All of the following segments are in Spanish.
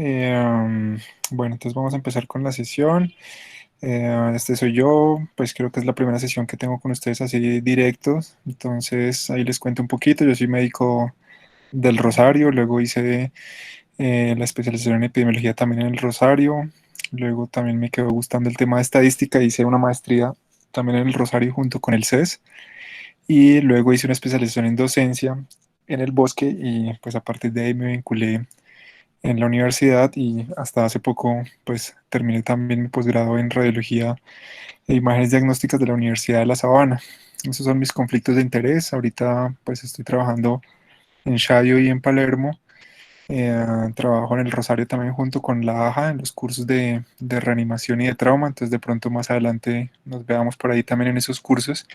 Eh, um, bueno, entonces vamos a empezar con la sesión. Este soy yo, pues creo que es la primera sesión que tengo con ustedes así directos. Entonces ahí les cuento un poquito. Yo soy médico del Rosario, luego hice la especialización en epidemiología también en el Rosario. Luego también me quedó gustando el tema de estadística, hice una maestría también en el Rosario junto con el CES. Y luego hice una especialización en docencia en el Bosque y pues a partir de ahí me vinculé en la universidad y hasta hace poco pues terminé también mi posgrado en radiología e imágenes diagnósticas de la Universidad de La Sabana. Esos son mis conflictos de interés. Ahorita pues estoy trabajando en Shayo y en Palermo. Trabajo en el Rosario también junto con la AJA en los cursos de reanimación y de trauma. Entonces de pronto más adelante nos veamos por ahí también en esos cursos.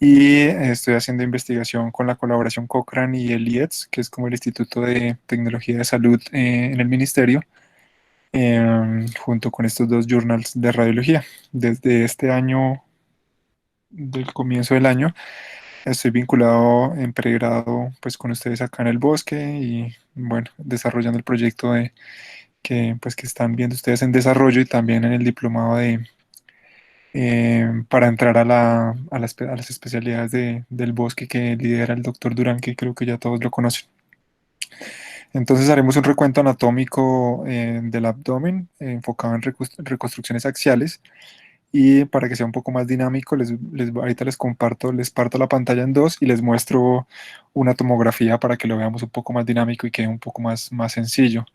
Y estoy haciendo investigación con la colaboración Cochrane y el IETS, que es como el Instituto de Tecnología de Salud en el Ministerio, junto con estos dos journals de radiología. Desde este año, del comienzo del año, estoy vinculado en pregrado pues con ustedes acá en el Bosque y bueno, desarrollando el proyecto que están viendo ustedes en desarrollo y también en el diplomado para entrar a las especialidades del Bosque que lidera el doctor Durán, que creo que ya todos lo conocen. Entonces haremos un recuento anatómico del abdomen enfocado en reconstrucciones axiales. Y para que sea un poco más dinámico, ahorita les comparto, les parto la pantalla en dos y les muestro una tomografía para que lo veamos un poco más dinámico y quede un poco más sencillo.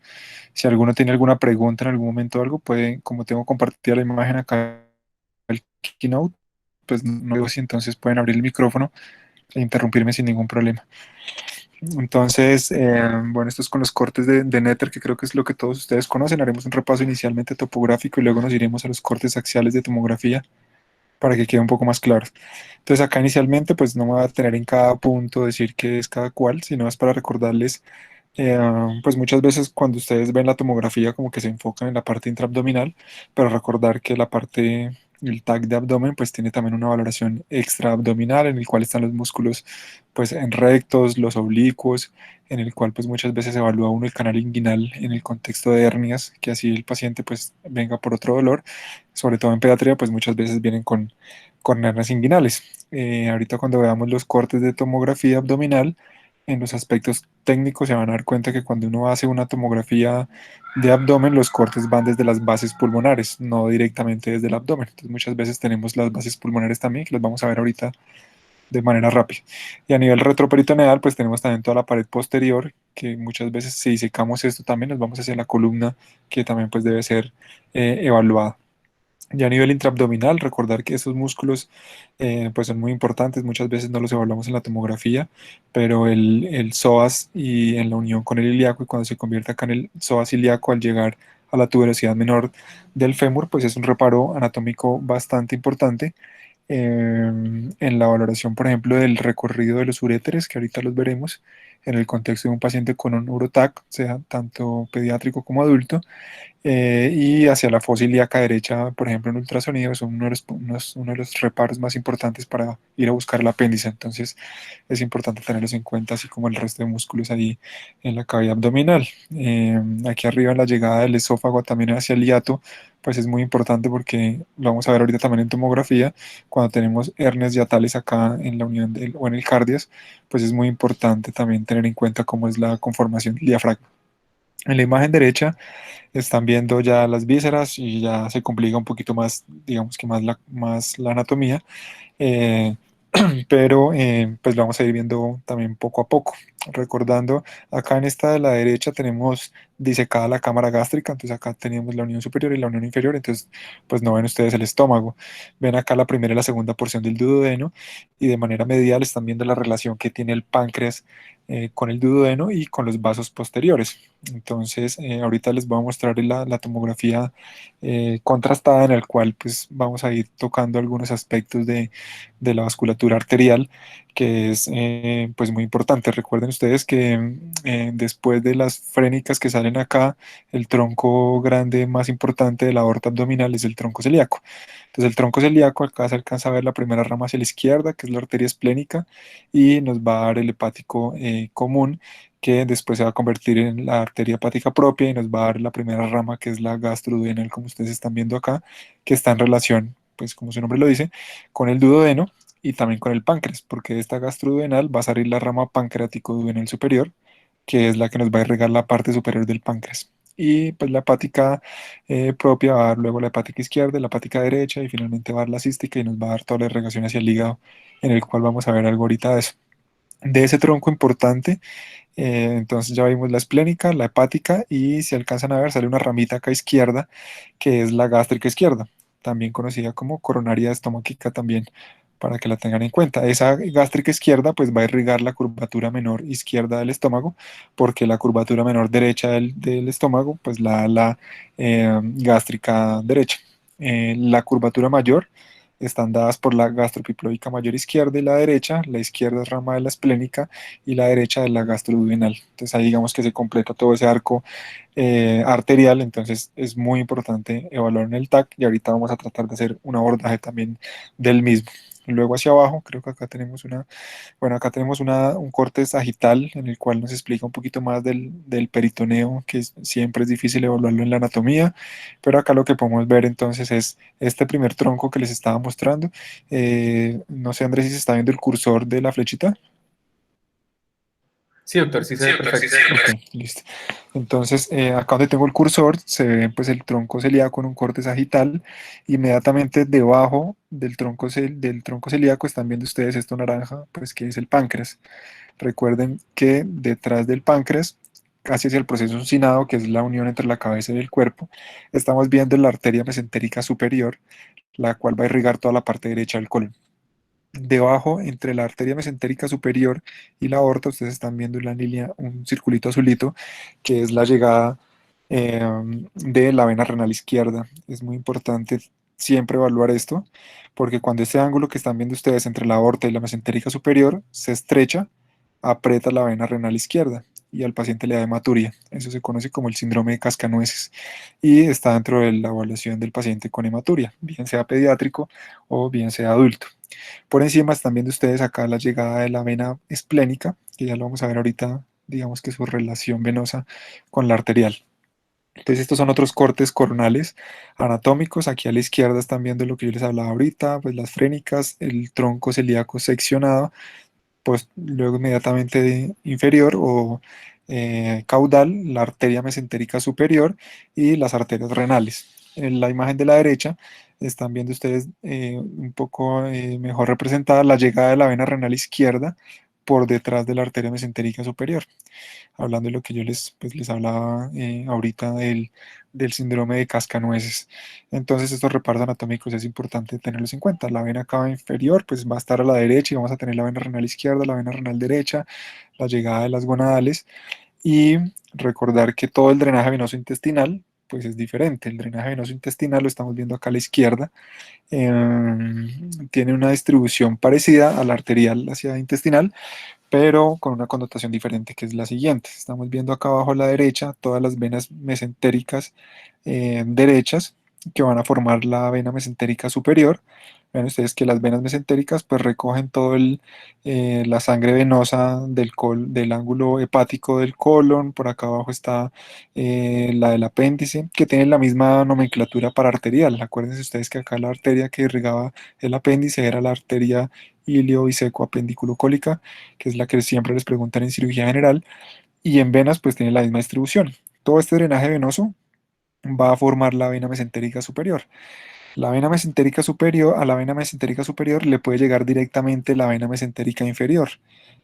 Si alguno tiene alguna pregunta en algún momento o algo, puede, como tengo compartida la imagen acá, el Keynote, pues no digo si entonces pueden abrir el micrófono e interrumpirme sin ningún problema. Entonces, bueno, esto es con los cortes de Nether, que creo que es lo que todos ustedes conocen. Haremos un repaso inicialmente topográfico y luego nos iremos a los cortes axiales de tomografía para que quede un poco más claro. Entonces acá inicialmente pues no me va a tener en cada punto decir qué es cada cual, sino es para recordarles, eh, pues muchas veces cuando ustedes ven la tomografía como que se enfocan en la parte intraabdominal, pero recordar que la parte, el tag de abdomen pues tiene también una valoración extraabdominal en el cual están los músculos pues en rectos, los oblicuos, en el cual pues muchas veces evalúa uno el canal inguinal en el contexto de hernias, que así el paciente pues venga por otro dolor, sobre todo en pediatría pues muchas veces vienen con hernias inguinales. Ahorita cuando veamos los cortes de tomografía abdominal, en los aspectos técnicos se van a dar cuenta que cuando uno hace una tomografía de abdomen, los cortes van desde las bases pulmonares, no directamente desde el abdomen. Entonces muchas veces tenemos las bases pulmonares también, que las vamos a ver ahorita de manera rápida. Y a nivel retroperitoneal, pues tenemos también toda la pared posterior, que muchas veces si disecamos esto también nos vamos hacia la columna, que también pues debe ser evaluada. Ya a nivel intraabdominal, recordar que esos músculos pues son muy importantes, muchas veces no los evaluamos en la tomografía, pero el psoas y en la unión con el ilíaco y cuando se convierte acá en el psoas ilíaco al llegar a la tuberosidad menor del fémur, pues es un reparo anatómico bastante importante en la valoración, por ejemplo, del recorrido de los uréteres, que ahorita los veremos, en el contexto de un paciente con un urotac, sea tanto pediátrico como adulto, y hacia la fosa ilíaca derecha, por ejemplo, en ultrasonido, son uno de los reparos más importantes para ir a buscar el apéndice. Entonces, es importante tenerlos en cuenta, así como el resto de músculos ahí en la cavidad abdominal. Aquí arriba, en la llegada del esófago también hacia el hiato, pues es muy importante porque lo vamos a ver ahorita también en tomografía. Cuando tenemos hernias hiatales acá en la unión o en el cardias, pues es muy importante también tener en cuenta cómo es la conformación del diafragma. En la imagen derecha están viendo ya las vísceras y ya se complica un poquito más, digamos que más la anatomía, eh, pero pues lo vamos a ir viendo también poco a poco. Recordando, acá en esta de la derecha tenemos disecada la cámara gástrica, entonces acá tenemos la unión superior y la unión inferior, entonces pues no ven ustedes el estómago. Ven acá la primera y la segunda porción del duodeno y de manera medial están viendo la relación que tiene el páncreas con el duodeno y con los vasos posteriores. Entonces, ahorita les voy a mostrar la tomografía contrastada en el cual pues vamos a ir tocando algunos aspectos de la vasculatura arterial, que es pues muy importante. Recuerden ustedes que después de las frénicas que salen acá, el tronco grande más importante de la aorta abdominal es el tronco celíaco. Entonces el tronco celíaco, acá se alcanza a ver la primera rama hacia la izquierda, que es la arteria esplénica, y nos va a dar el hepático común, que después se va a convertir en la arteria hepática propia y nos va a dar la primera rama, que es la gastroduodenal, como ustedes están viendo acá, que está en relación, pues como su nombre lo dice, con el duodeno y también con el páncreas, porque de esta gastroduodenal va a salir la rama pancreático-duodenal superior, que es la que nos va a irrigar la parte superior del páncreas. Y pues la hepática propia va a dar luego la hepática izquierda, la hepática derecha y finalmente va a dar la cística y nos va a dar toda la irrigación hacia el hígado, en el cual vamos a ver algo ahorita de eso. De ese tronco importante, entonces ya vimos la esplénica, la hepática y si alcanzan a ver sale una ramita acá izquierda que es la gástrica izquierda, también conocida como coronaria estomaquica también, para que la tengan en cuenta. Esa gástrica izquierda pues va a irrigar la curvatura menor izquierda del estómago, porque la curvatura menor derecha del estómago pues la gástrica derecha. La curvatura mayor están dadas por la gastropiploica mayor izquierda y la derecha. La izquierda es rama de la esplénica y la derecha de la gastroduodenal. Entonces ahí digamos que se completa todo ese arco arterial, entonces es muy importante evaluar en el TAC y ahorita vamos a tratar de hacer un abordaje también del mismo. Luego hacia abajo, creo que acá tenemos bueno, acá tenemos un corte sagital en el cual nos explica un poquito más del peritoneo, que siempre es difícil evaluarlo en la anatomía, pero acá lo que podemos ver entonces es este primer tronco que les estaba mostrando. No sé, Andrés, si se está viendo el cursor de la flechita. Sí, doctor, sí se Sí, ve doctor, sí perfecto. se ve. Ok, listo. Entonces, acá donde tengo el cursor, se ve pues el tronco celíaco con un corte sagital. Inmediatamente debajo del tronco celíaco están viendo ustedes esto naranja, pues que es el páncreas. Recuerden que detrás del páncreas, casi hacia el proceso uncinado, que es la unión entre la cabeza y el cuerpo, estamos viendo la arteria mesentérica superior, la cual va a irrigar toda la parte derecha del colon. Debajo, entre la arteria mesentérica superior y la aorta, ustedes están viendo en la línea un circulito azulito, que es la llegada eh, de la vena renal izquierda. Es muy importante siempre evaluar esto, porque cuando este ángulo que están viendo ustedes entre la aorta y la mesentérica superior se estrecha, aprieta la vena renal izquierda y al paciente le da hematuria. Eso se conoce como el síndrome de cascanueces y está dentro de la evaluación del paciente con hematuria, bien sea pediátrico o bien sea adulto. Por encima están viendo ustedes acá la llegada de la vena esplénica, que ya lo vamos a ver ahorita, digamos que su relación venosa con la arterial. Entonces estos son otros cortes coronales anatómicos. Aquí a la izquierda están viendo lo que yo les hablaba ahorita, pues las frénicas, el tronco celíaco seccionado, pues luego inmediatamente inferior o caudal, la arteria mesentérica superior y las arterias renales. En la imagen de la derecha están viendo ustedes un poco mejor representada la llegada de la vena renal izquierda por detrás de la arteria mesentérica superior, hablando de lo que yo les hablaba ahorita del síndrome de cascanueces. Entonces, estos repartos anatómicos es importante tenerlos en cuenta. La vena cava inferior, pues va a estar a la derecha y vamos a tener la vena renal izquierda, la vena renal derecha, la llegada de las gonadales y recordar que todo el drenaje venoso intestinal, pues es diferente. El drenaje venoso intestinal lo estamos viendo acá a la izquierda, tiene una distribución parecida a la arterial hacia intestinal, pero con una connotación diferente, que es la siguiente. Estamos viendo acá abajo a la derecha todas las venas mesentéricas derechas que van a formar la vena mesentérica superior. Ven ustedes que las venas mesentéricas pues recogen la sangre venosa del ángulo hepático del colon. Por acá abajo está la del apéndice, que tiene la misma nomenclatura para arterial. Acuérdense ustedes que acá la arteria que irrigaba el apéndice era la arteria ilio-biseco-apendiculares, que es la que siempre les preguntan en cirugía general, y en venas pues tiene la misma distribución. Todo este drenaje venoso va a formar la vena mesentérica superior. A la vena mesentérica superior le puede llegar directamente la vena mesentérica inferior.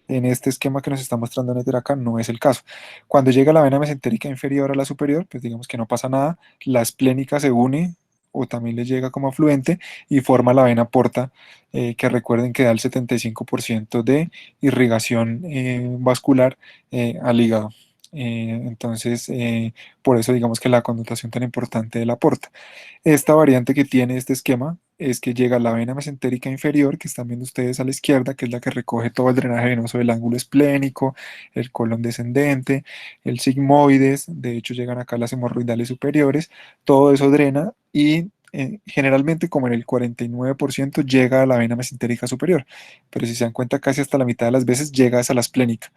En este esquema que nos está mostrando Néter acá no es el caso. Cuando llega la vena mesentérica inferior a la superior, pues digamos que no pasa nada, la esplénica se une o también le llega como afluente y forma la vena porta, que recuerden que da el 75% de irrigación vascular al hígado. Entonces, por eso digamos que la connotación tan importante de la porta. Esta variante que tiene este esquema es que llega la vena mesentérica inferior, que están viendo ustedes a la izquierda, que es la que recoge todo el drenaje venoso del ángulo esplénico, el colon descendente, el sigmoides, de hecho llegan acá las hemorroidales superiores, todo eso drena y generalmente como en el 49% llega a la vena mesentérica superior, pero si se dan cuenta casi hasta la mitad de las veces llega hasta la esplénica.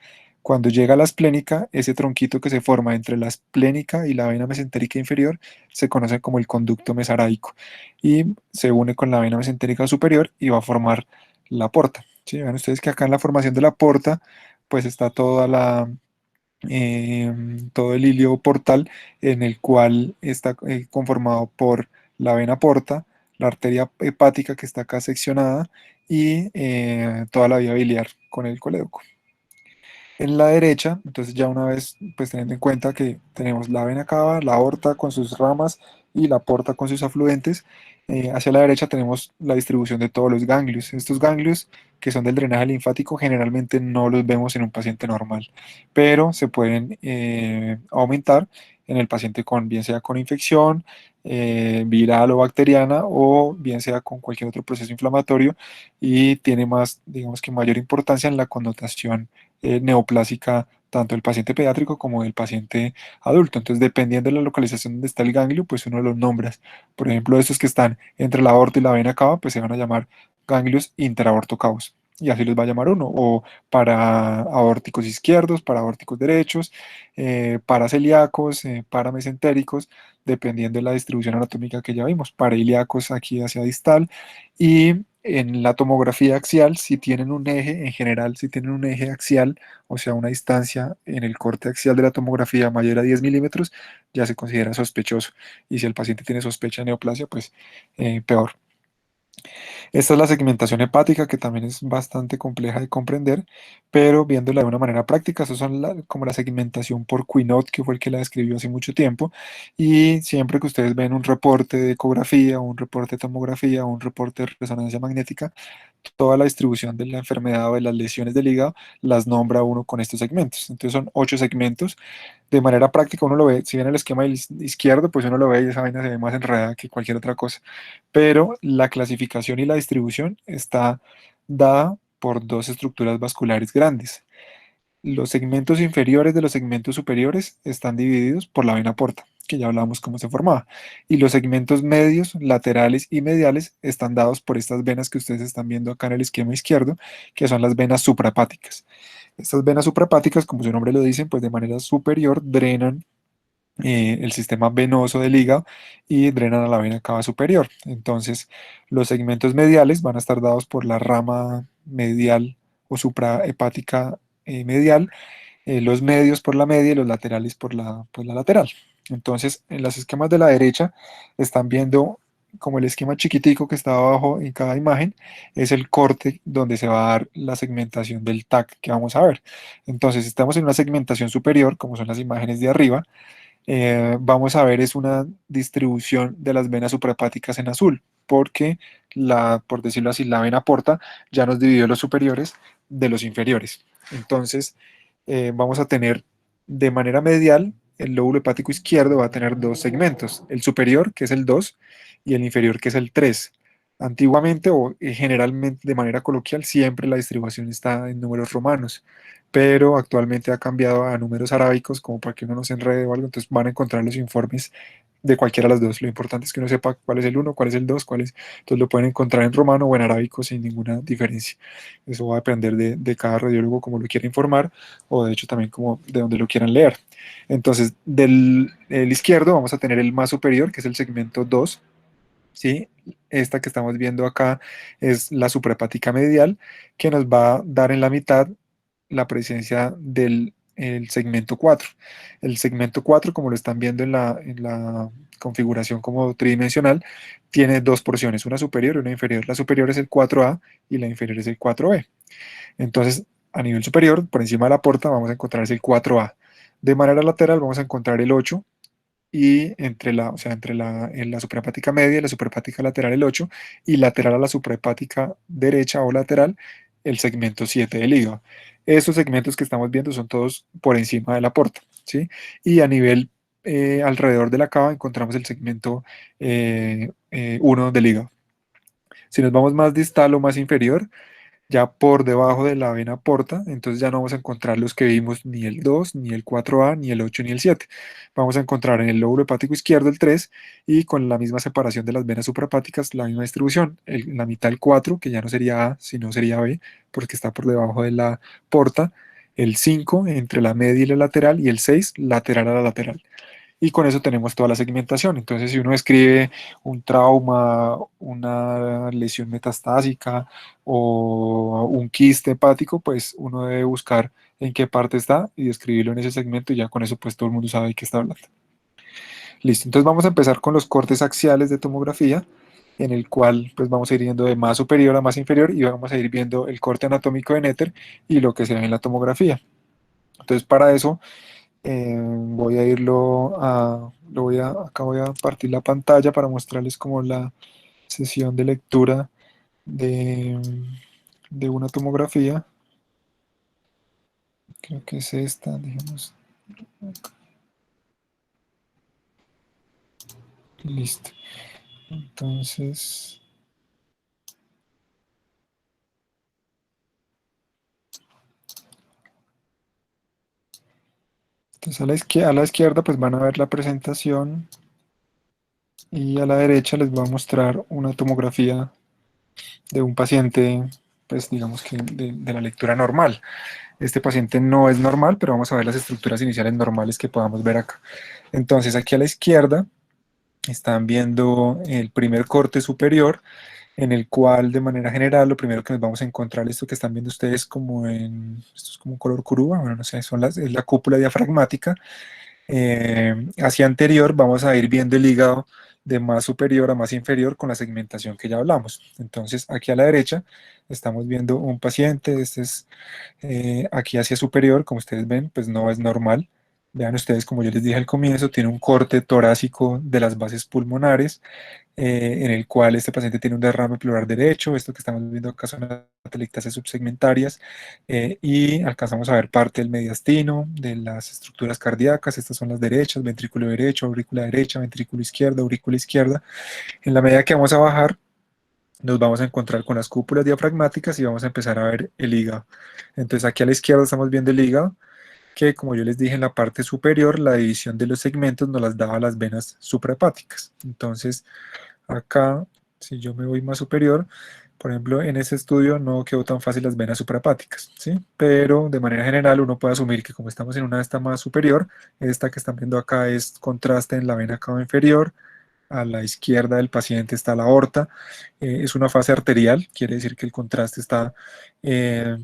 Cuando llega a la esplénica, ese tronquito que se forma entre la esplénica y la vena mesentérica inferior se conoce como el conducto mesaráico y se une con la vena mesentérica superior y va a formar la porta. ¿Sí? Vean ustedes que acá en la formación de la porta, pues está todo el hilio portal en el cual está conformado por la vena porta, la arteria hepática que está acá seccionada y toda la vía biliar con el colédoco. En la derecha, entonces ya una vez, pues teniendo en cuenta que tenemos la vena cava, la aorta con sus ramas y la porta con sus afluentes, hacia la derecha tenemos la distribución de todos los ganglios. Estos ganglios que son del drenaje linfático generalmente no los vemos en un paciente normal, pero se pueden aumentar en el paciente con, bien sea con infección viral o bacteriana o bien sea con cualquier otro proceso inflamatorio y tiene más, digamos que mayor importancia en la connotación neoplásica tanto del paciente pediátrico como del paciente adulto. Entonces, dependiendo de la localización donde está el ganglio, pues uno los nombra. Por ejemplo, estos que están entre la aorta y la vena cava, pues se van a llamar ganglios interaortocavos. Y así los va a llamar uno. O para aórticos izquierdos, para aórticos derechos, para celíacos, para mesentéricos, dependiendo de la distribución anatómica que ya vimos. Para ilíacos aquí hacia distal. Y en la tomografía axial, si tienen un eje, en general, si tienen un eje axial, o sea, una distancia en el corte axial de la tomografía mayor a 10 milímetros, ya se considera sospechoso. Y si el paciente tiene sospecha de neoplasia, pues peor. Esta es la segmentación hepática, que también es bastante compleja de comprender, pero viéndola de una manera práctica, eso son como la segmentación por Quinault, que fue el que la describió hace mucho tiempo, y siempre que ustedes ven un reporte de ecografía, un reporte de tomografía, un reporte de resonancia magnética, toda la distribución de la enfermedad o de las lesiones del hígado las nombra uno con estos segmentos. Entonces son 8 segmentos. De manera práctica uno lo ve, si ven el esquema izquierdo, pues uno lo ve y esa vaina se ve más enredada que cualquier otra cosa. Pero la clasificación y la distribución está dada por dos estructuras vasculares grandes. Los segmentos inferiores de los segmentos superiores están divididos por la vena porta, que ya hablamos cómo se formaba. Y los segmentos medios, laterales y mediales están dados por estas venas que ustedes están viendo acá en el esquema izquierdo, que son las venas suprahepáticas. Estas venas suprahepáticas, como su nombre lo dice, pues de manera superior drenan el sistema venoso del hígado y drenan a la vena cava superior. Entonces, los segmentos mediales van a estar dados por la rama medial o suprahepática medial, los medios por la media y los laterales por la lateral. Entonces, en los esquemas de la derecha están viendo como el esquema chiquitico que está abajo en cada imagen, es el corte donde se va a dar la segmentación del TAC que vamos a ver. Entonces, si estamos en una segmentación superior, como son las imágenes de arriba, vamos a ver es una distribución de las venas suprahepáticas en azul, porque por decirlo así, la vena porta ya nos dividió los superiores de los inferiores. Entonces, vamos a tener de manera medial, el lóbulo hepático izquierdo va a tener dos segmentos, el superior, que es el 2, y el inferior, que es el 3. Antiguamente o generalmente de manera coloquial, siempre la distribución está en números romanos, pero actualmente ha cambiado a números arábicos como para que uno no se enrede o algo, entonces van a encontrar los informes de cualquiera de las dos. Lo importante es que uno sepa cuál es el uno, cuál es el 2, cuál es, entonces lo pueden encontrar en romano o en arábico sin ninguna diferencia. Eso va a depender de cada radiólogo como lo quiera informar o de hecho también como de donde lo quieran leer. Entonces, del el izquierdo vamos a tener el más superior, que es el segmento 2. ¿Sí? Esta que estamos viendo acá es la suprahepática medial, que nos va a dar en la mitad la presencia del el segmento 4. El segmento 4, como lo están viendo en la configuración como tridimensional, tiene dos porciones, una superior y una inferior. La superior es el 4A y la inferior es el 4B. Entonces, a nivel superior, por encima de la porta, vamos a encontrar el 4A. De manera lateral vamos a encontrar el 8 y o sea, en la suprahepática media y la suprahepática lateral el 8 y lateral a la suprahepática derecha o lateral el segmento 7 del hígado. Estos segmentos que estamos viendo son todos por encima de la porta, ¿sí? Y a nivel alrededor de la cava encontramos el segmento 1 del hígado. Si nos vamos más distal o más inferior, ya por debajo de la vena porta, entonces ya no vamos a encontrar los que vimos ni el 2 ni el 4A, ni el 8 ni el 7. Vamos a encontrar en el lóbulo hepático izquierdo el 3 y con la misma separación de las venas suprahepáticas, la misma distribución. La mitad el 4, que ya no sería A, sino sería B, porque está por debajo de la porta. el 5 entre la media y la lateral y el 6 lateral a la lateral. Y con eso tenemos toda la segmentación. Entonces, si uno escribe un trauma, una lesión metastásica o un quiste hepático, pues uno debe buscar en qué parte está y describirlo en ese segmento y ya con eso pues todo el mundo sabe de qué está hablando. Listo, entonces vamos a empezar con los cortes axiales de tomografía, en el cual pues vamos a ir yendo de más superior a más inferior y vamos a ir viendo el corte anatómico de Netter y lo que se ve en la tomografía. Entonces para eso voy a irlo a, acá voy a partir la pantalla para mostrarles como la sesión de lectura de, de una tomografía. Creo que es esta, digamos. Listo. Entonces, a la izquierda pues van a ver la presentación y a la derecha les voy a mostrar una tomografía de un paciente, pues digamos que de la lectura normal. Este paciente no es normal, pero vamos a ver las estructuras iniciales normales que podamos ver acá. Entonces, aquí a la izquierda están viendo el primer corte superior, en el cual de manera general lo primero que nos vamos a encontrar, esto que están viendo ustedes como esto es como un color curva, bueno, no sé, es la cúpula diafragmática. Hacia anterior vamos a ir viendo el hígado de más superior a más inferior con la segmentación que ya hablamos. Entonces, aquí a la derecha estamos viendo un paciente, este es aquí hacia superior, como ustedes ven, pues no es normal. Vean ustedes, como yo les dije al comienzo, tiene un corte torácico de las bases pulmonares, en el cual este paciente tiene un derrame pleural derecho. Esto que estamos viendo acá son las atelectasias subsegmentarias, y alcanzamos a ver parte del mediastino, de las estructuras cardíacas. Estas son las derechas, ventrículo derecho, aurícula derecha, ventrículo izquierdo, aurícula izquierda. En la medida que vamos a bajar, nos vamos a encontrar con las cúpulas diafragmáticas y vamos a empezar a ver el hígado. Entonces aquí a la izquierda estamos viendo el hígado, que como yo les dije en la parte superior, la división de los segmentos nos las daba las venas suprahepáticas. Entonces acá, si yo me voy más superior, por ejemplo, en este estudio no quedó tan fácil las venas suprahepáticas, ¿sí? Pero de manera general uno puede asumir que como estamos en una de esta más superior, esta que están viendo acá es contraste en la vena cava inferior. A la izquierda del paciente está la aorta. Es una fase arterial, quiere decir que el contraste está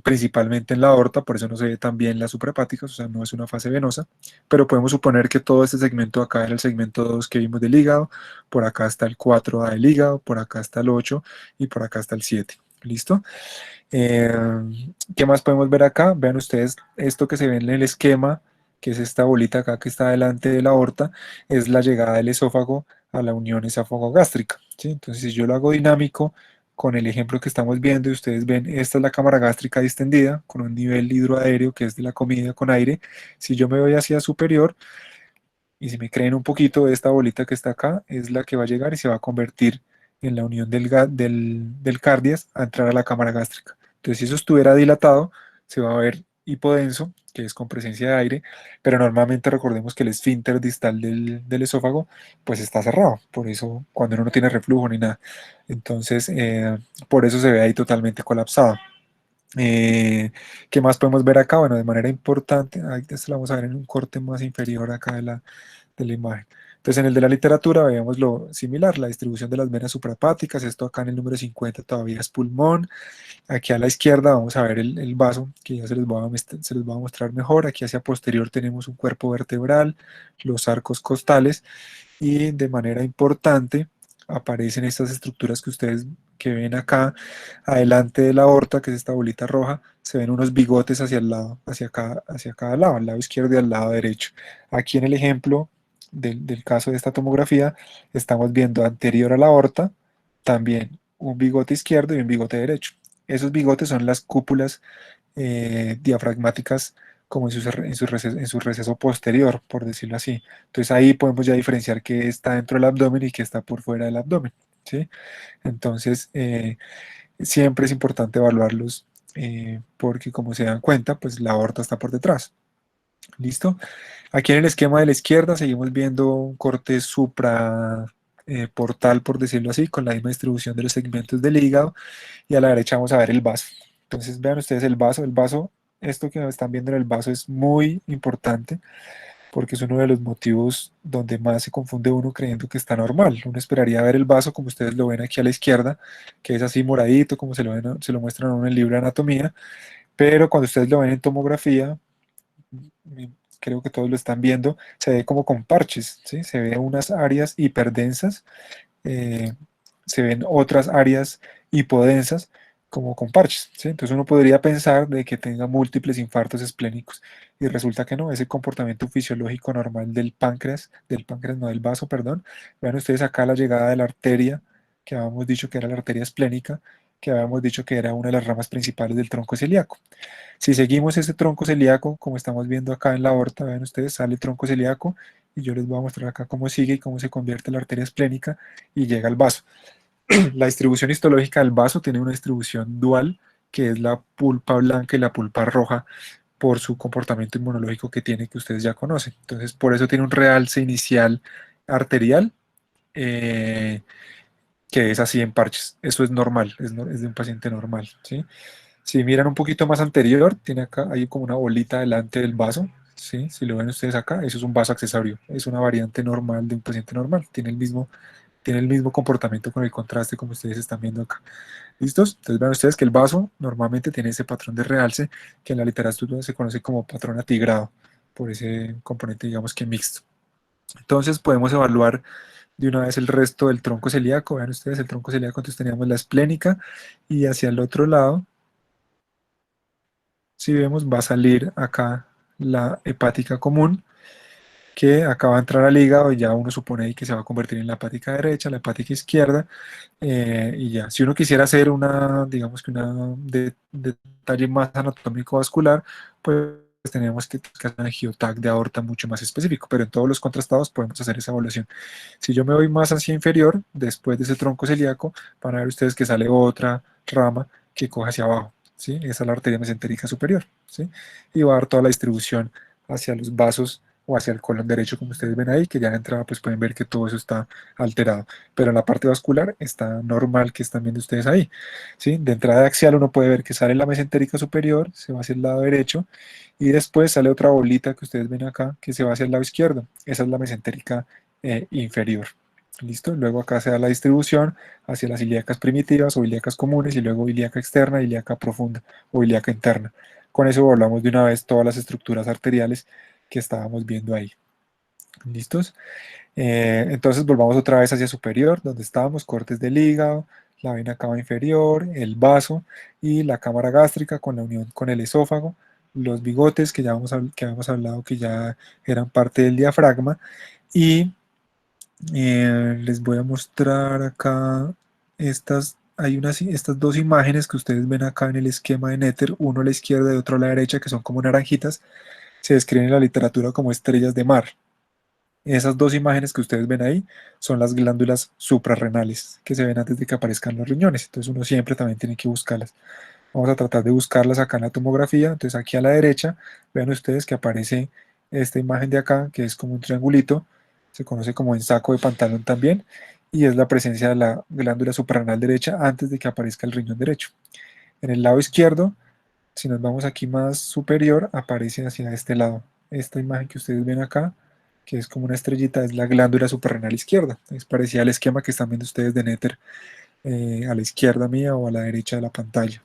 principalmente en la aorta, por eso no se ve tan bien las suprahepáticas, o sea, no es una fase venosa, pero podemos suponer que todo este segmento acá era el segmento 2 que vimos del hígado, por acá está el 4A del hígado, por acá está el 8 y por acá está el 7. ¿Listo? Eh, ¿Qué más podemos ver acá? Vean ustedes esto que se ve en el esquema, que es esta bolita acá que está delante de la aorta, es la llegada del esófago a la unión esófago-gástrica, ¿sí? Entonces, si yo lo hago dinámico con el ejemplo que estamos viendo y ustedes ven, esta es la cámara gástrica distendida con un nivel hidroaéreo que es de la comida con aire. Si yo me voy hacia superior, y si me creen un poquito, esta bolita que está acá es la que va a llegar y se va a convertir en la unión del cardias a entrar a la cámara gástrica. Entonces, si eso estuviera dilatado, se va a ver hipodenso, que es con presencia de aire, pero normalmente recordemos que el esfínter distal del esófago pues está cerrado, por eso cuando uno no tiene reflujo ni nada. Entonces, por eso se ve ahí totalmente colapsado. ¿Qué más podemos ver acá? Bueno, de manera importante, ahí esto lo vamos a ver en un corte más inferior acá de la imagen. Entonces, en el de la literatura veíamos lo similar, la distribución de las venas suprahepáticas. Esto acá en el número 50 todavía es pulmón. Aquí a la izquierda vamos a ver el vaso, que ya se los voy a mostrar mejor. Aquí hacia posterior tenemos un cuerpo vertebral, los arcos costales, y de manera importante aparecen estas estructuras que ustedes que ven acá, adelante de la aorta, que es esta bolita roja, se ven unos bigotes hacia el lado, hacia cada lado, al lado izquierdo y al lado derecho. Aquí en el ejemplo del caso de esta tomografía, estamos viendo anterior a la aorta también un bigote izquierdo y un bigote derecho. Esos bigotes son las cúpulas diafragmáticas como en su receso posterior, por decirlo así. Entonces ahí podemos ya diferenciar qué está dentro del abdomen y qué está por fuera del abdomen, ¿sí? Entonces, siempre es importante evaluarlos, porque como se dan cuenta, pues la aorta está por detrás. ¿Listo? Aquí en el esquema de la izquierda seguimos viendo un corte supra portal, por decirlo así, con la misma distribución de los segmentos del hígado, y a la derecha vamos a ver el vaso. Entonces vean ustedes el vaso esto que están viendo en el vaso es muy importante porque es uno de los motivos donde más se confunde uno creyendo que está normal. Uno esperaría ver el vaso como ustedes lo ven aquí a la izquierda, que es así moradito, como se lo muestran a uno en el libro de anatomía, pero cuando ustedes lo ven en tomografía, mm, creo que todos lo están viendo, se ve como con parches, ¿sí? Se ve unas áreas hiperdensas, eh, se ven otras áreas hipodensas como con parches, ¿sí? Entonces uno podría pensar de que tenga múltiples infartos esplénicos y resulta que no, es el comportamiento fisiológico normal del páncreas, no del vaso, perdón. Vean ustedes acá la llegada de la arteria, que habíamos dicho que era la arteria esplénica, que habíamos dicho que era una de las ramas principales del tronco celíaco. Si seguimos ese tronco celíaco, como estamos viendo acá en la aorta, vean ustedes, sale el tronco celíaco y yo les voy a mostrar acá cómo sigue y cómo se convierte la arteria esplénica y llega al vaso. La distribución histológica del vaso tiene una distribución dual, que es la pulpa blanca y la pulpa roja, por su comportamiento inmunológico que tiene, que ustedes ya conocen. Entonces, por eso tiene un realce inicial arterial, eh, que es así en parches. Eso es normal, es de un paciente normal, ¿sí? Si miran un poquito más anterior, tiene acá, hay como una bolita delante del vaso, ¿sí? Si lo ven ustedes acá, eso es un vaso accesorio, es una variante normal de un paciente normal, tiene el mismo comportamiento con el contraste como ustedes están viendo acá. ¿Listos? Entonces vean ustedes que el vaso normalmente tiene ese patrón de realce que en la literatura se conoce como patrón atigrado, por ese componente digamos que mixto. Entonces podemos evaluar de una vez el resto del tronco celíaco. Vean ustedes el tronco celíaco, entonces teníamos la esplénica y hacia el otro lado, si vemos, va a salir acá la hepática común, que acá va a entrar al hígado y ya uno supone ahí que se va a convertir en la hepática derecha, la hepática izquierda, y ya. Si uno quisiera hacer una, digamos que una detalle más anatómico vascular, pues tenemos que hacer un angiotac de aorta mucho más específico, pero en todos los contrastados podemos hacer esa evaluación. Si yo me voy más hacia inferior, después de ese tronco celíaco, van a ver ustedes que sale otra rama que coge hacia abajo, ¿sí? Esa es la arteria mesentérica superior, ¿sí? Y va a dar toda la distribución hacia los vasos o hacia el colon derecho, como ustedes ven ahí, que ya de entrada pues pueden ver que todo eso está alterado. Pero en la parte vascular está normal que están viendo ustedes ahí, ¿sí? De entrada axial uno puede ver que sale la mesentérica superior, se va hacia el lado derecho, y después sale otra bolita que ustedes ven acá, que se va hacia el lado izquierdo. Esa es la mesentérica inferior. ¿Listo? Luego acá se da la distribución hacia las ilíacas primitivas o ilíacas comunes y luego ilíaca externa, ilíaca profunda o ilíaca interna. Con eso hablamos de una vez todas las estructuras arteriales que estábamos viendo ahí. ¿Listos? Entonces volvamos otra vez hacia superior, donde estábamos, cortes del hígado, la vena cava inferior, el vaso y la cámara gástrica con la unión con el esófago, los bigotes que habíamos hablado que ya eran parte del diafragma y les voy a mostrar acá estas dos imágenes que ustedes ven acá en el esquema de Netter, uno a la izquierda y otro a la derecha, que son como naranjitas, se describen en la literatura como estrellas de mar. Esas dos imágenes que ustedes ven ahí son las glándulas suprarrenales que se ven antes de que aparezcan los riñones. Entonces uno siempre también tiene que buscarlas. Vamos a tratar de buscarlas acá en la tomografía. Entonces aquí a la derecha, vean ustedes que aparece esta imagen de acá, que es como un triangulito, se conoce como en saco de pantalón también, y es la presencia de la glándula suprarrenal derecha antes de que aparezca el riñón derecho. En el lado izquierdo, si nos vamos aquí más superior, aparece hacia este lado. Esta imagen que ustedes ven acá, que es como una estrellita, es la glándula suprarrenal izquierda. Es parecida al esquema que están viendo ustedes de Netter, a la izquierda mía o a la derecha de la pantalla.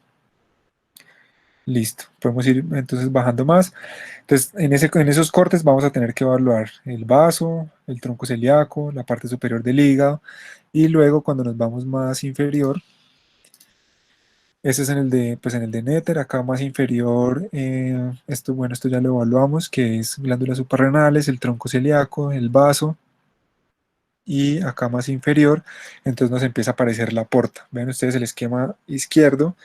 Listo, podemos ir entonces bajando más. Entonces, en esos cortes vamos a tener que evaluar el vaso, el tronco celíaco, la parte superior del hígado, y luego cuando nos vamos más inferior, este es pues en el de Netter, acá más inferior, bueno, esto ya lo evaluamos, que es glándulas suprarrenales, el tronco celíaco, el vaso, y acá más inferior, entonces nos empieza a aparecer la porta. Vean ustedes el esquema izquierdo,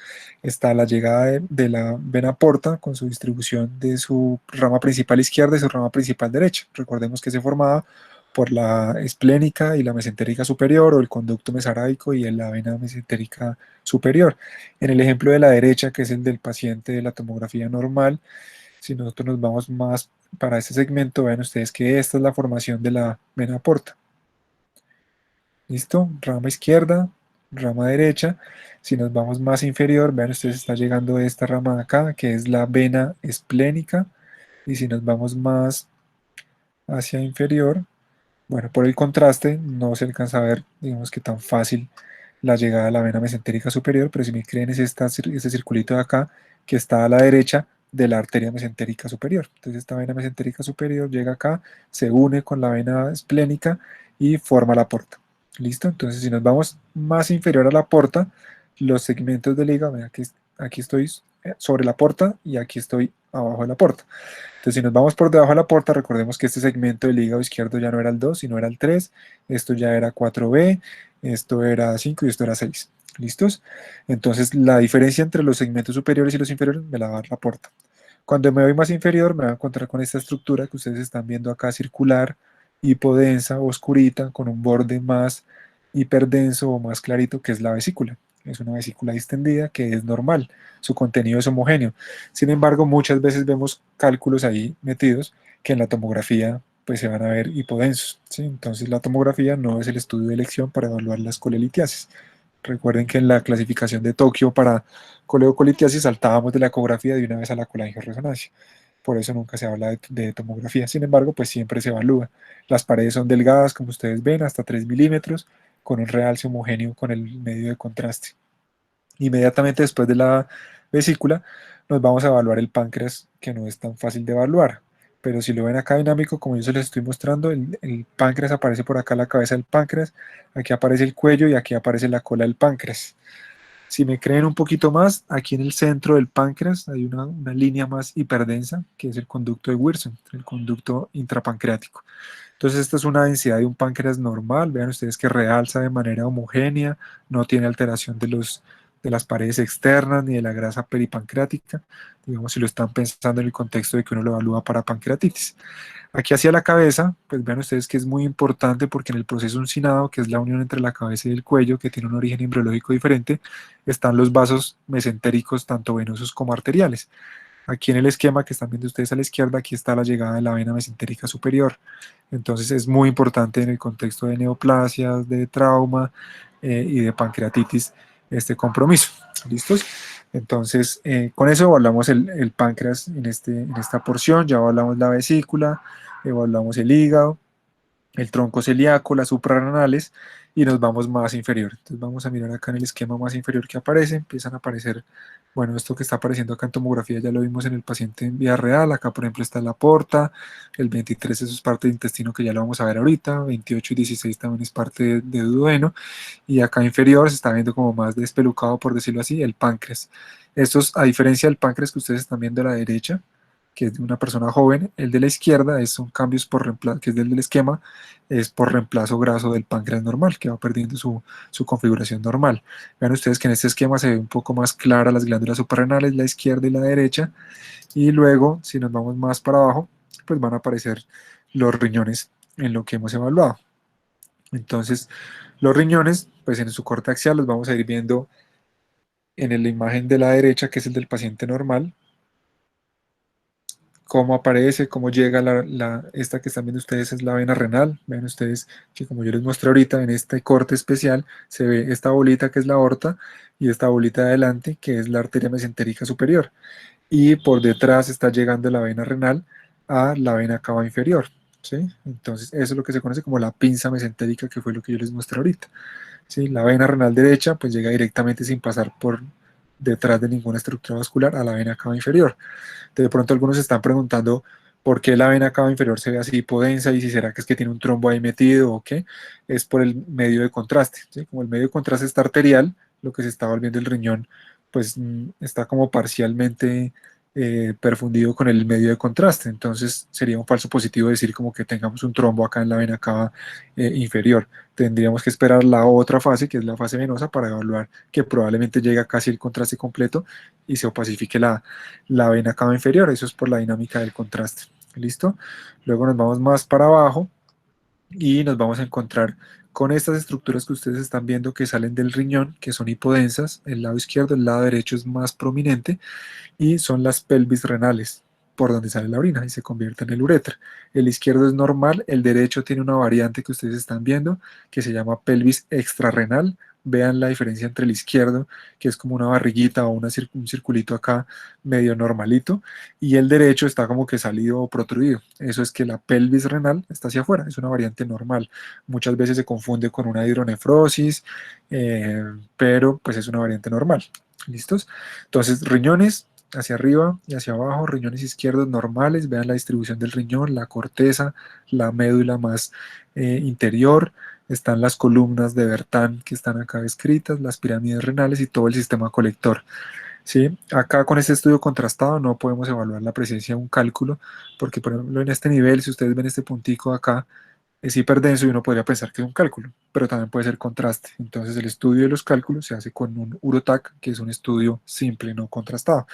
está la llegada de la vena porta con su distribución de su rama principal izquierda y su rama principal derecha. Recordemos que se formaba por la esplénica y la mesentérica superior o el conducto mesarábico y la vena mesentérica superior. En el ejemplo de la derecha, que es el del paciente de la tomografía normal, si nosotros nos vamos más para este segmento, vean ustedes que esta es la formación de la vena porta. ¿Listo? Rama izquierda. rama derecha. Si nos vamos más inferior, vean ustedes, está llegando esta rama de acá, que es la vena esplénica. Y si nos vamos más hacia inferior, bueno, por el contraste no se alcanza a ver, digamos que tan fácil la llegada a la vena mesentérica superior, pero si me creen es este circulito de acá que está a la derecha de la arteria mesentérica superior. Entonces esta vena mesentérica superior llega acá, se une con la vena esplénica y forma la porta. ¿Listo? Entonces si nos vamos más inferior a la porta, los segmentos del hígado, vean que aquí estoy sobre la porta y aquí estoy abajo de la porta. Entonces, si nos vamos por debajo de la porta, recordemos que este segmento del hígado izquierdo ya no era el 2, sino era el 3. Esto ya era 4B, esto era 5 y esto era 6. ¿Listos? Entonces, la diferencia entre los segmentos superiores y los inferiores me la va a dar la porta. Cuando me voy más inferior, me voy a encontrar con esta estructura que ustedes están viendo acá, circular, hipodensa, oscurita, con un borde más hiperdenso o más clarito, que es la vesícula. Es una vesícula distendida que es normal, su contenido es homogéneo. Sin embargo, muchas veces vemos cálculos ahí metidos que en la tomografía pues se van a ver hipodensos, ¿sí? Entonces la tomografía no es el estudio de elección para evaluar las colelitiasis. Recuerden que en la clasificación de Tokio para coleocolitiasis saltábamos de la ecografía de una vez a la colangioresonancia. Por eso nunca se habla de tomografía. Sin embargo, pues siempre se evalúa. Las paredes son delgadas, como ustedes ven, hasta 3 milímetros, con un realce homogéneo con el medio de contraste. Inmediatamente después de la vesícula, nos vamos a evaluar el páncreas, que no es tan fácil de evaluar. Pero si lo ven acá dinámico, como yo se les estoy mostrando, el páncreas aparece por acá, la cabeza del páncreas, aquí aparece el cuello y aquí aparece la cola del páncreas. Si me creen un poquito más, aquí en el centro del páncreas hay una línea más hiperdensa, que es el conducto de Wilson, el conducto intrapancreático. Entonces, esta es una densidad de un páncreas normal. Vean ustedes que realza de manera homogénea, no tiene alteración de las paredes externas ni de la grasa peripancreática, digamos, si lo están pensando en el contexto de que uno lo evalúa para pancreatitis. Aquí hacia la cabeza, pues vean ustedes que es muy importante porque en el proceso uncinado, que es la unión entre la cabeza y el cuello, que tiene un origen embriológico diferente, están los vasos mesentéricos, tanto venosos como arteriales. Aquí en el esquema que están viendo ustedes a la izquierda, aquí está la llegada de la vena mesentérica superior. Entonces es muy importante en el contexto de neoplasias, de trauma y de pancreatitis este compromiso. ¿Listos? Entonces, con eso evaluamos el páncreas en esta porción, ya evaluamos la vesícula, evaluamos el hígado, el tronco celíaco, las suprarrenales y nos vamos más inferior. Entonces vamos a mirar acá en el esquema más inferior que aparece, empiezan a aparecer, bueno, esto que está apareciendo acá en tomografía ya lo vimos en el paciente en vía real, acá por ejemplo está la porta, el 23 eso es parte de intestino que ya lo vamos a ver ahorita, 28 y 16 también es parte de duodeno y acá inferior se está viendo como más despelucado por decirlo así, el páncreas. Estos, a diferencia del páncreas que ustedes están viendo a la derecha, que es de una persona joven, el de la izquierda son cambios por reemplazo, que es del esquema, es por reemplazo graso del páncreas normal, que va perdiendo su configuración normal. Vean ustedes que en este esquema se ve un poco más clara las glándulas suprarrenales, la izquierda y la derecha, y luego, si nos vamos más para abajo, pues van a aparecer los riñones en lo que hemos evaluado. Entonces, los riñones, pues en su corte axial los vamos a ir viendo en la imagen de la derecha, que es el del paciente normal, cómo aparece, cómo llega esta que están viendo ustedes es la vena renal. Ven ustedes que como yo les mostré ahorita en este corte especial, se ve esta bolita que es la aorta y esta bolita de adelante que es la arteria mesentérica superior. Y por detrás está llegando la vena renal a la vena cava inferior. ¿Sí? Entonces eso es lo que se conoce como la pinza mesentérica, que fue lo que yo les mostré ahorita. ¿Sí? La vena renal derecha pues llega directamente sin pasar por detrás de ninguna estructura vascular a la vena cava inferior. De pronto algunos se están preguntando por qué la vena cava inferior se ve así hipodensa y si será que es que tiene un trombo ahí metido o qué. Es por el medio de contraste. ¿Sí? Como el medio de contraste está arterial, lo que se está volviendo el riñón, pues está como parcialmente perfundido con el medio de contraste. Entonces sería un falso positivo decir como que tengamos un trombo acá en la vena cava inferior. Tendríamos que esperar la otra fase, que es la fase venosa, para evaluar que probablemente llega casi el contraste completo y se opacifique la vena cava inferior. Eso es por la dinámica del contraste. ¿Listo? Luego nos vamos más para abajo y nos vamos a encontrar con estas estructuras que ustedes están viendo que salen del riñón, que son hipodensas. El lado izquierdo, el lado derecho es más prominente y son las pelvis renales, por donde sale la orina y se convierte en el uretra. El izquierdo es normal, el derecho tiene una variante que ustedes están viendo que se llama pelvis extrarrenal vean la diferencia entre el izquierdo, que es como una barriguita o un circulito acá medio normalito, y el derecho está como que salido o protruido. Eso es que la pelvis renal está hacia afuera, es una variante normal. Muchas veces se confunde con una hidronefrosis, eh, pero pues es una variante normal. ¿Listos? Entonces, riñones hacia arriba y hacia abajo, riñones izquierdos normales, vean la distribución del riñón, la corteza, la médula más interior, están las columnas de Bertán que están acá escritas, las pirámides renales y todo el sistema colector. ¿Sí? Acá con este estudio contrastado no podemos evaluar la presencia de un cálculo, porque por ejemplo en este nivel, si ustedes ven este puntico acá, es hiperdenso y uno podría pensar que es un cálculo, pero también puede ser contraste. Entonces el estudio de los cálculos se hace con un UROTAC, que es un estudio simple, no contrastado.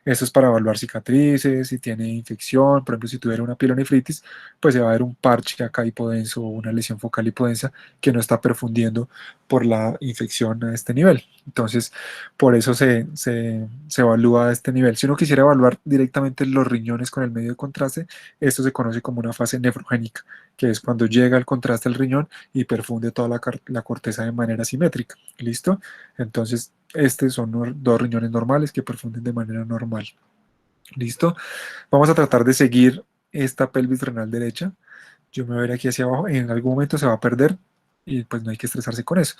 Esto es para evaluar cicatrices, si tiene infección, por ejemplo, si tuviera una pielonefritis, pues se va a ver un parche acá hipodenso o una lesión focal hipodensa que no está perfundiendo por la infección a este nivel. Entonces, por eso se evalúa a este nivel. Si uno quisiera evaluar directamente los riñones con el medio de contraste, esto se conoce como una fase nefrogénica, que es cuando llega el contraste al riñón y perfunde toda la corteza de manera simétrica. ¿Listo? Entonces, estos son dos riñones normales que perfunden de manera normal. ¿Listo? Vamos a tratar de seguir esta pelvis renal derecha. Yo me voy a ir aquí hacia abajo. En algún momento se va a perder y pues no hay que estresarse con eso.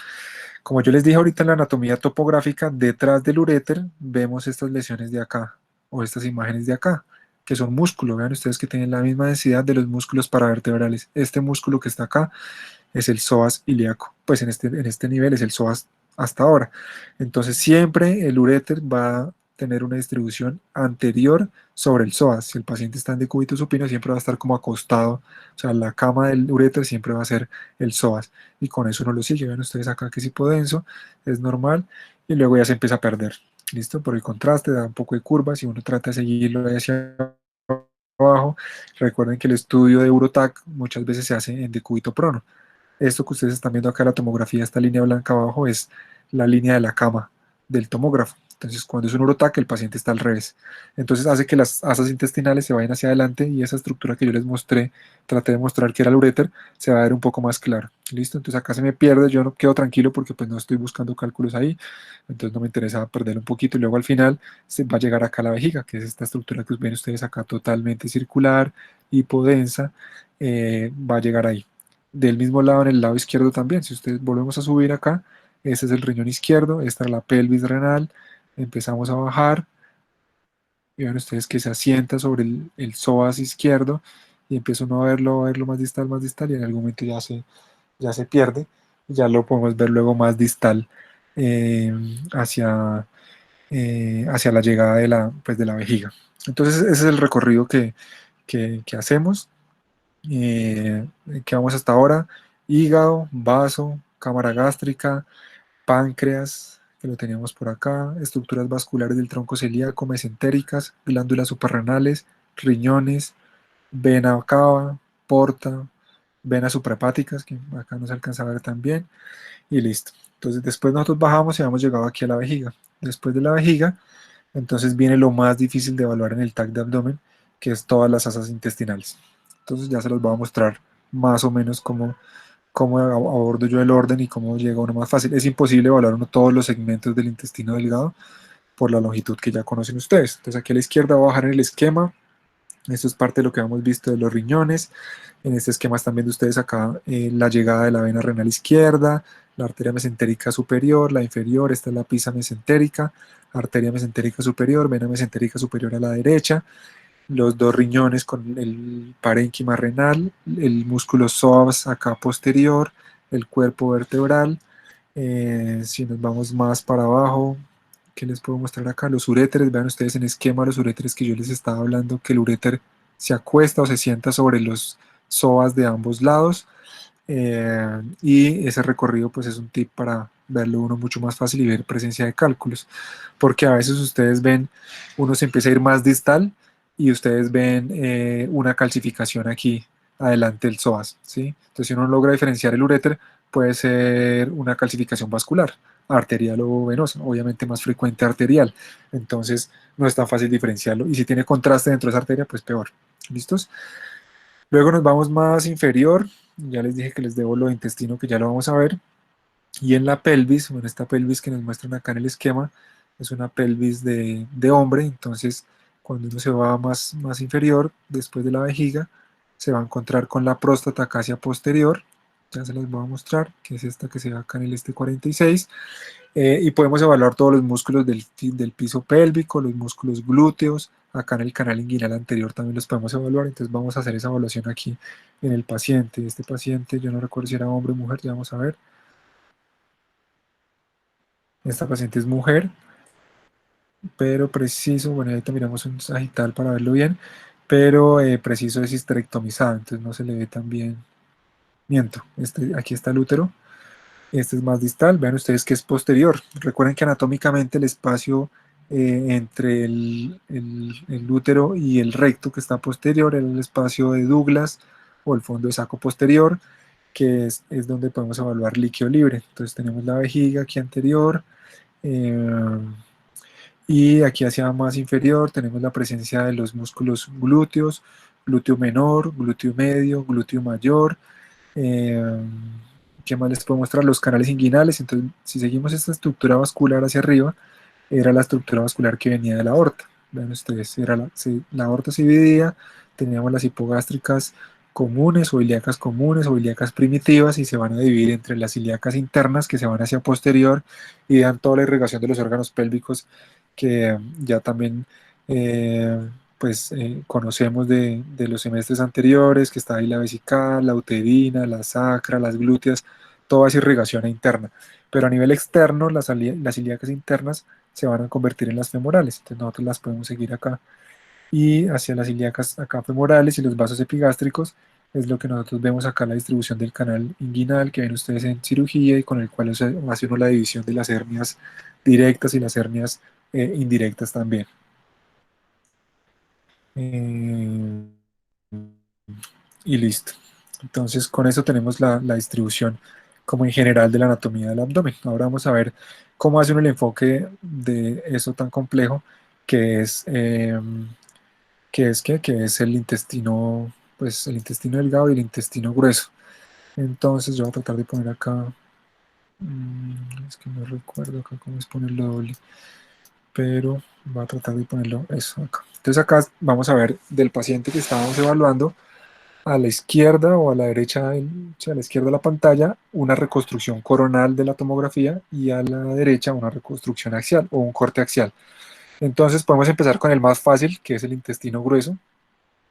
Como yo les dije ahorita en la anatomía topográfica, detrás del uréter vemos estas lesiones de acá o estas imágenes de acá, que son músculos. Vean ustedes que tienen la misma densidad de los músculos paravertebrales. Este músculo que está acá es el psoas ilíaco. Pues en este nivel es el psoas hasta ahora. Entonces siempre el uréter va a tener una distribución anterior sobre el psoas. Si el paciente está en decúbito supino, siempre va a estar como acostado. O sea, la cama del uréter siempre va a ser el psoas. Y con eso no lo sigue. Ven ustedes acá que es hipodenso, es normal. Y luego ya se empieza a perder. ¿Listo? Por el contraste da un poco de curva. Si uno trata de seguirlo hacia abajo, recuerden que el estudio de Eurotac muchas veces se hace en decúbito prono. Esto que ustedes están viendo acá, la tomografía, esta línea blanca abajo, es la línea de la cama del tomógrafo. Entonces, cuando es un urotaque, el paciente está al revés. Entonces, hace que las asas intestinales se vayan hacia adelante y esa estructura que yo les mostré, traté de mostrar que era el uréter, se va a ver un poco más claro. ¿Listo? Entonces, acá se me pierde, yo no quedo tranquilo porque pues no estoy buscando cálculos ahí, entonces no me interesa perder un poquito y luego al final se va a llegar acá a la vejiga, que es esta estructura que ven ustedes acá totalmente circular, hipodensa, va a llegar ahí del mismo lado en el lado izquierdo también. Si ustedes volvemos a subir acá, este es el riñón izquierdo, esta es la pelvis renal, empezamos a bajar y ven ustedes que se asienta sobre el psoas izquierdo y empieza uno a verlo más distal y en algún momento ya se pierde. Ya lo podemos ver luego más distal eh, hacia, hacia la llegada pues de la vejiga. Entonces ese es el recorrido que hacemos. Eh, que vamos hasta ahora, hígado, vaso, cámara gástrica, páncreas, que lo teníamos por acá, estructuras vasculares del tronco celíaco, mesentéricas, glándulas suprarrenales, riñones, vena cava, porta, venas suprahepáticas, que acá no se alcanza a ver también, y listo. Entonces después nosotros bajamos y hemos llegado aquí a la vejiga. Después de la vejiga, entonces viene lo más difícil de evaluar en el TAC de abdomen, que es todas las asas intestinales. Entonces ya se los voy a mostrar más o menos cómo abordo yo el orden y cómo llega uno más fácil. Es imposible evaluar uno todos los segmentos del intestino delgado por la longitud que ya conocen ustedes. Entonces aquí a la izquierda voy a bajar en el esquema. Esto es parte de lo que hemos visto de los riñones. En este esquema están viendo ustedes acá la llegada de la vena renal izquierda, la arteria mesentérica superior, la inferior, esta es la pisa mesentérica, arteria mesentérica superior, vena mesentérica superior a la derecha, los dos riñones con el parénquima renal, el músculo psoas acá posterior, el cuerpo vertebral. Si nos vamos más para abajo, ¿qué les puedo mostrar acá? Los uréteres, vean ustedes en esquema los uréteres que yo les estaba hablando, que el uréter se acuesta o se sienta sobre los psoas de ambos lados. Y ese recorrido pues es un tip para verlo uno mucho más fácil y ver presencia de cálculos, porque a veces ustedes ven, uno se empieza a ir más distal y ustedes ven una calcificación aquí adelante del psoas, ¿sí? Entonces si uno logra diferenciar el uréter, puede ser una calcificación vascular, arterial o venosa, obviamente más frecuente arterial, entonces no es tan fácil diferenciarlo y si tiene contraste dentro de esa arteria, pues peor. ¿Listos? Luego nos vamos más inferior, ya les dije que les debo lo de intestino, que ya lo vamos a ver. Y en la pelvis, bueno, esta pelvis que nos muestran acá en el esquema, es una pelvis de hombre. Entonces cuando uno se va más inferior, después de la vejiga, se va a encontrar con la próstata acá hacia posterior. Ya se las voy a mostrar, que es esta que se ve acá en el este 46. Y podemos evaluar todos los músculos del piso pélvico, los músculos glúteos. Acá en el canal inguinal anterior también los podemos evaluar. Entonces vamos a hacer esa evaluación aquí en el paciente. Este paciente, yo no recuerdo si era hombre o mujer, ya vamos a ver. Esta paciente es mujer, pero preciso, bueno, ahorita miramos un sagital para verlo bien, pero preciso es histerectomizado, entonces no se le ve tan bien. Miento, aquí está el útero. Este es más distal, vean ustedes que es posterior. Recuerden que anatómicamente el espacio entre el útero y el recto que está posterior era el espacio de Douglas o el fondo de saco posterior, que es donde podemos evaluar líquido libre. Entonces tenemos la vejiga aquí anterior, eh, y aquí hacia más inferior tenemos la presencia de los músculos glúteos, glúteo menor, glúteo medio, glúteo mayor. Eh, ¿Qué más les puedo mostrar? Los canales inguinales. Entonces, si seguimos esta estructura vascular hacia arriba, era la estructura vascular que venía de la aorta. Vean ustedes, la aorta se dividía, teníamos las hipogástricas comunes o ilíacas primitivas, y se van a dividir entre las ilíacas internas que se van hacia posterior y dan toda la irrigación de los órganos pélvicos que ya también conocemos de los semestres anteriores, que está ahí la vesical, la uterina, la sacra, las glúteas, toda esa irrigación interna. Pero a nivel externo, las ilíacas internas se van a convertir en las femorales. Entonces nosotros las podemos seguir acá. Y hacia las ilíacas acá femorales y los vasos epigástricos es lo que nosotros vemos acá, la distribución del canal inguinal que ven ustedes en cirugía, y con el cual hace uno la división de las hernias directas y las hernias indirectas también. Eh, y listo. Entonces con eso tenemos la distribución como en general de la anatomía del abdomen. Ahora vamos a ver cómo hace uno el enfoque de eso tan complejo que es, que es el intestino, pues el intestino delgado y el intestino grueso. Entonces yo voy a tratar de poner acá, es que no recuerdo acá cómo es ponerlo doble, pero voy a tratar de ponerlo eso acá. Entonces acá vamos a ver del paciente que estábamos evaluando, a la izquierda o a la derecha, sí, a la izquierda de la pantalla, una reconstrucción coronal de la tomografía, y a la derecha una reconstrucción axial o un corte axial. Entonces podemos empezar con el más fácil, que es el intestino grueso,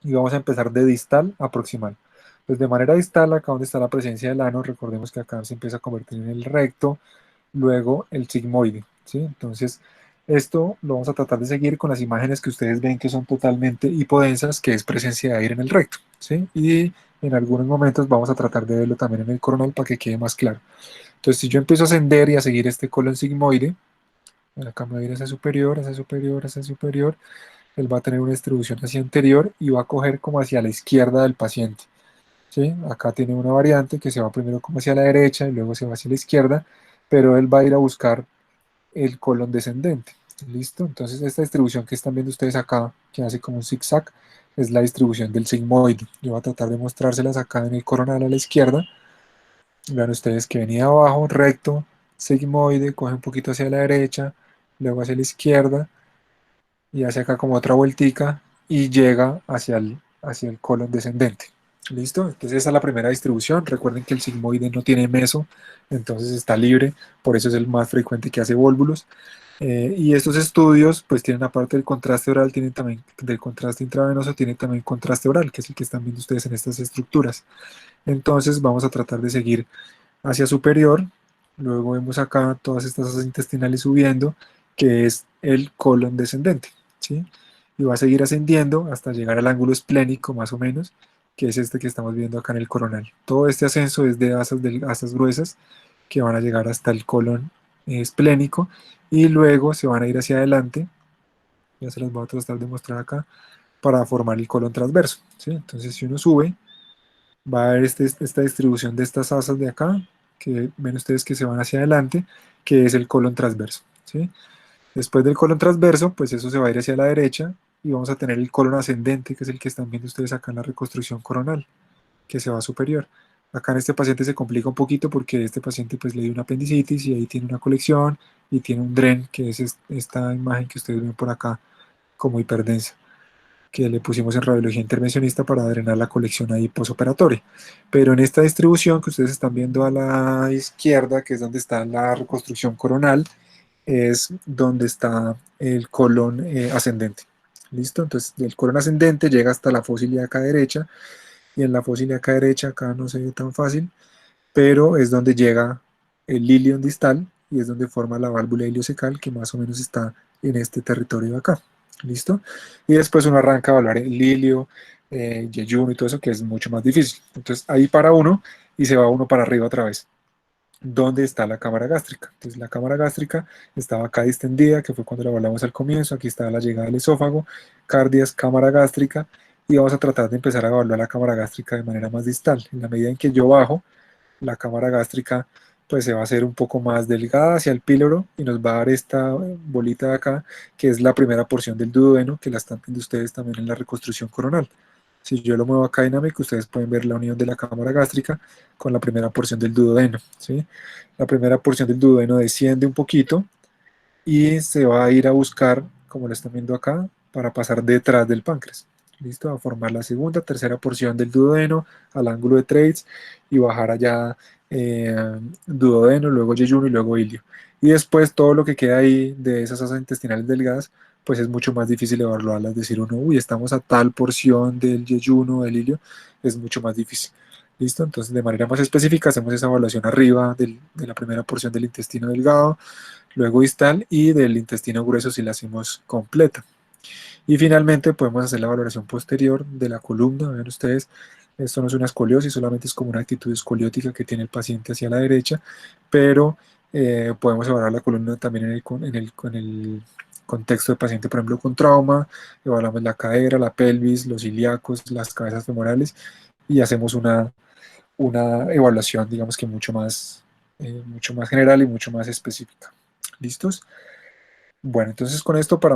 y vamos a empezar de distal a proximal. Pues de manera distal, acá donde está la presencia del ano, recordemos que acá se empieza a convertir en el recto, luego el sigmoide, ¿sí? Entonces, esto lo vamos a tratar de seguir con las imágenes que ustedes ven que son totalmente hipodensas, que es presencia de aire en el recto, ¿sí? Y en algunos momentos vamos a tratar de verlo también en el coronal para que quede más claro. Entonces, si yo empiezo a ascender y a seguir este colon sigmoide, acá me voy a ir hacia superior, hacia superior, hacia superior, él va a tener una distribución hacia anterior y va a coger como hacia la izquierda del paciente, ¿sí? Acá tiene una variante que se va primero como hacia la derecha y luego se va hacia la izquierda, pero él va a ir a buscar el colon descendente. ¿Listo? Entonces esta distribución que están viendo ustedes acá, que hace como un zigzag, es la distribución del sigmoide. Yo voy a tratar de mostrárselas acá en el coronal a la izquierda. Vean ustedes que venía abajo, recto, sigmoide, coge un poquito hacia la derecha, luego hacia la izquierda, y hace acá como otra vueltica y llega hacia el colon descendente. ¿Listo? Entonces esa es la primera distribución. Recuerden que el sigmoide no tiene meso, entonces está libre, por eso es el más frecuente que hace vólvulos. Y estos estudios pues tienen, aparte del contraste oral, tienen también, del contraste intravenoso, tienen también contraste oral, que es el que están viendo ustedes en estas estructuras. Entonces vamos a tratar de seguir hacia superior. Luego vemos acá todas estas asas intestinales subiendo, que es el colon descendente, ¿sí? Y va a seguir ascendiendo hasta llegar al ángulo esplénico, más o menos, que es este que estamos viendo acá en el coronal. Todo este ascenso es de asas gruesas que van a llegar hasta el colon esplénico, y luego se van a ir hacia adelante, ya se los voy a tratar de mostrar acá, para formar el colon transverso, ¿sí? Entonces si uno sube, va a haber esta distribución de estas asas de acá, que ven ustedes que se van hacia adelante, que es el colon transverso, ¿sí? Después del colon transverso, pues eso se va a ir hacia la derecha, y vamos a tener el colon ascendente, que es el que están viendo ustedes acá en la reconstrucción coronal, que se va superior. Acá en este paciente se complica un poquito porque este paciente pues le dio una apendicitis y ahí tiene una colección y tiene un DREN, que es esta imagen que ustedes ven por acá como hiperdensa, que le pusimos en radiología intervencionista para drenar la colección ahí posoperatoria. Pero en esta distribución que ustedes están viendo a la izquierda, que es donde está la reconstrucción coronal, es donde está el colon ascendente. ¿Listo? Entonces, el colon ascendente llega hasta la fosa ilíaca derecha, y en la fosa ilíaca derecha, acá no se ve tan fácil, pero es donde llega el ilion distal y es donde forma la válvula iliocecal, que más o menos está en este territorio de acá. ¿Listo? Y después uno arranca a evaluar el ilio, yeyuno y todo eso, que es mucho más difícil. Entonces ahí para uno y se va uno para arriba otra vez. ¿Dónde está la cámara gástrica? Entonces la cámara gástrica estaba acá distendida, que fue cuando la hablamos al comienzo. Aquí está la llegada del esófago, cardias, cámara gástrica, y vamos a tratar de empezar a evaluar la cámara gástrica de manera más distal. En la medida en que yo bajo, la cámara gástrica pues se va a hacer un poco más delgada hacia el píloro y nos va a dar esta bolita de acá, que es la primera porción del duodeno, que la están viendo ustedes también en la reconstrucción coronal. Si yo lo muevo acá dinámico, ustedes pueden ver la unión de la cámara gástrica con la primera porción del duodeno, ¿sí? La primera porción del duodeno desciende un poquito y se va a ir a buscar, como lo están viendo acá, para pasar detrás del páncreas. ¿Listo? A formar la segunda, tercera porción del duodeno al ángulo de Treitz y bajar allá eh, duodeno, luego yeyuno y luego ilio. Y después todo lo que queda ahí de esas asas intestinales delgadas, pues es mucho más difícil evaluarlas, es decir, uno, uy, estamos a tal porción del yeyuno, del ilio, es mucho más difícil. ¿Listo? Entonces, de manera más específica, hacemos esa evaluación arriba de la primera porción del intestino delgado, luego distal y del intestino grueso si la hacemos completa. Y finalmente podemos hacer la valoración posterior de la columna. Vean ustedes, esto no es una escoliosis, solamente es como una actitud escoliótica que tiene el paciente hacia la derecha, pero podemos evaluar la columna también en el contexto del paciente, por ejemplo, con trauma. Evaluamos la cadera, la pelvis, los ilíacos, las cabezas femorales y hacemos una evaluación, digamos que mucho más general y mucho más específica. ¿Listos? Bueno, entonces con esto para